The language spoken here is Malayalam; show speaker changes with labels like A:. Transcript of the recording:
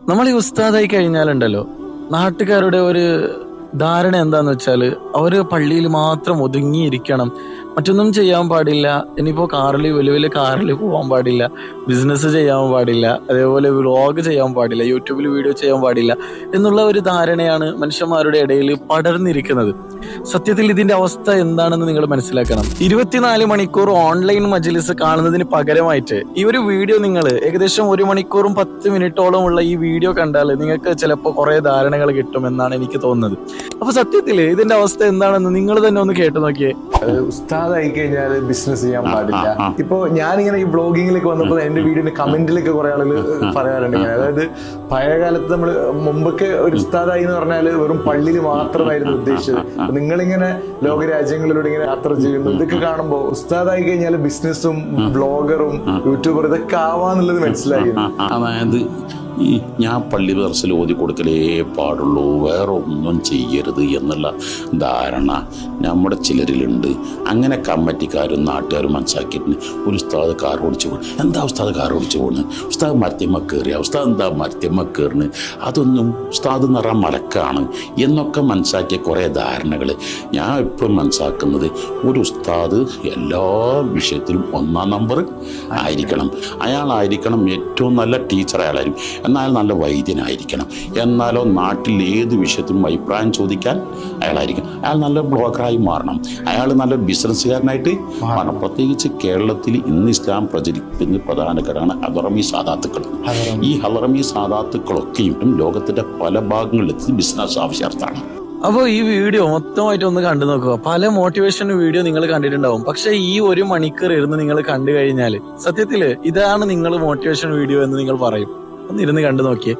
A: നമ്മൾ ഈ ഉസ്താദായി കഴിഞ്ഞാലുണ്ടല്ലോ, നാട്ടുകാരുടെ ഒരു ധാരണ എന്താന്ന് വെച്ചാല് അവര് പള്ളിയിൽ മാത്രം ഒതുങ്ങിയിരിക്കണം, മറ്റൊന്നും ചെയ്യാൻ പാടില്ല. ഇനിയിപ്പോ കാറിൽ വലിയ വലിയ കാറിൽ പോകാൻ പാടില്ല, ബിസിനസ് ചെയ്യാൻ പാടില്ല, അതേപോലെ വ്ളോഗ് ചെയ്യാൻ പാടില്ല, യൂട്യൂബിൽ വീഡിയോ ചെയ്യാൻ പാടില്ല എന്നുള്ള ഒരു ധാരണയാണ് മനുഷ്യന്മാരുടെ ഇടയിൽ പടർന്നിരിക്കുന്നത്. സത്യത്തിൽ ഇതിന്റെ അവസ്ഥ എന്താണെന്ന് നിങ്ങൾ മനസ്സിലാക്കണം. 24 മണിക്കൂർ ഓൺലൈൻ മജ്ലിസ് കാണുന്നതിന് പകരമായിട്ട് ഈ ഒരു വീഡിയോ നിങ്ങൾ ഏകദേശം 1 മണിക്കൂറും 10 മിനിറ്റോളം ഉള്ള ഈ വീഡിയോ കണ്ടാൽ നിങ്ങൾക്ക് ചിലപ്പോൾ കുറെ ധാരണകൾ കിട്ടുമെന്നാണ് എനിക്ക് തോന്നുന്നത്. അപ്പൊ സത്യത്തിൽ ഇതിന്റെ അവസ്ഥ എന്താണെന്ന് നിങ്ങൾ തന്നെ ഒന്ന് കേട്ടു നോക്കിയേ.
B: ഉസ്താദായി കഴിഞ്ഞാൽ ബിസിനസ് ചെയ്യാൻ പാടില്ല. ഇപ്പൊ ഞാനിങ്ങനെ ഈ ബ്ലോഗിങ്ങിലേക്ക് വന്നപ്പോൾ എന്റെ വീഡിയോന്റെ കമന്റിലൊക്കെ കുറെ ആളുകൾ പറയാറുണ്ട് ഇങ്ങനെ. അതായത് പഴയ കാലത്ത് നമ്മൾ മുമ്പൊക്കെ ഒരു ഉസ്താദായി എന്ന് പറഞ്ഞാൽ വെറും പള്ളിയിൽ മാത്രമായിരുന്നു ഉദ്ദേശിച്ചത്. നിങ്ങളിങ്ങനെ ലോകരാജ്യങ്ങളിലൂടെ ഇങ്ങനെ യാത്ര ചെയ്യുന്നു, ഇതൊക്കെ കാണുമ്പോൾ ഉസ്താദായി കഴിഞ്ഞാൽ ബിസിനസ്സും ബ്ലോഗറും യൂട്യൂബറും ഇതൊക്കെ ആവാന്നുള്ളത് മനസ്സിലായി.
C: അതായത് ഞാൻ പള്ളി ദർസിൽ ഓതി കൊടുക്കലേ പാടുള്ളൂ, വേറെ ഒന്നും ചെയ്യരുത് എന്നുള്ള ധാരണ നമ്മുടെ ചിലരിലുണ്ട്. അങ്ങനെ കമ്മിറ്റിക്കാരും നാട്ടുകാരും മനസ്സിലാക്കിയിട്ടുണ്ട്. ഒരു ഉസ്താദ് കാർ ഓടിച്ചു പോകുന്നു, എന്താ ഉസ്താദ് കാർ ഓടിച്ചു പോകുന്നത്, ഉസ്താദ് മരത്തിമ്മ കയറിയ, ഉസ്താദ് എന്താ മരത്തിമ്മ കയറുന്നത്, അതൊന്നും ഉസ്താദ് നിറ മലക്കാണ് എന്നൊക്കെ മനസ്സിലാക്കിയ കുറേ ധാരണകൾ. ഞാൻ എപ്പോഴും മനസ്സിലാക്കുന്നത് ഒരു ഉസ്താദ് എല്ലാ വിഷയത്തിലും 1-ാം നമ്പർ ആയിരിക്കണം. അയാളായിരിക്കണം ഏറ്റവും നല്ല ടീച്ചർ, അയാളായിരിക്കും. എന്നാൽ നല്ല വൈദ്യനായിരിക്കണം. എന്നാലോ നാട്ടിൽ ഏത് വിഷയത്തിലും അഭിപ്രായം ചോദിക്കാൻ അയാളായിരിക്കും. അയാൾ നല്ല ബ്ലോഗറായി മാറണം, അയാൾ നല്ല ബിസിനസ്സുകാരനായിട്ട് മാറണം. പ്രത്യേകിച്ച് കേരളത്തിൽ ഇന്ന് ഇസ്ലാം പ്രചരിപ്പിക്കുന്ന പ്രധാനക്കാരാണ് ഹളറമി സാദാത്തുക്കൾ. ഈ ഹളറമി സാദാത്തുക്കളൊക്കെയും ലോകത്തിന്റെ പല ഭാഗങ്ങളിലെത്തി ബിസിനസ് ആവശ്യാർത്ഥാണ്.
A: അപ്പോൾ ഈ വീഡിയോ മൊത്തമായിട്ട് ഒന്ന് കണ്ടു നോക്കുക. പല മോട്ടിവേഷൻ വീഡിയോ നിങ്ങൾ കണ്ടിട്ടുണ്ടാവും. പക്ഷെ ഈ 1 മണിക്കൂർ ഇരുന്ന് നിങ്ങൾ കണ്ടു കഴിഞ്ഞാൽ സത്യത്തില് ഇതാണ് നിങ്ങൾ മോട്ടിവേഷൻ വീഡിയോ എന്ന് നിങ്ങൾ പറയും. ഒന്ന് ഇരുന്ന് കണ്ടു നോക്കിയേ.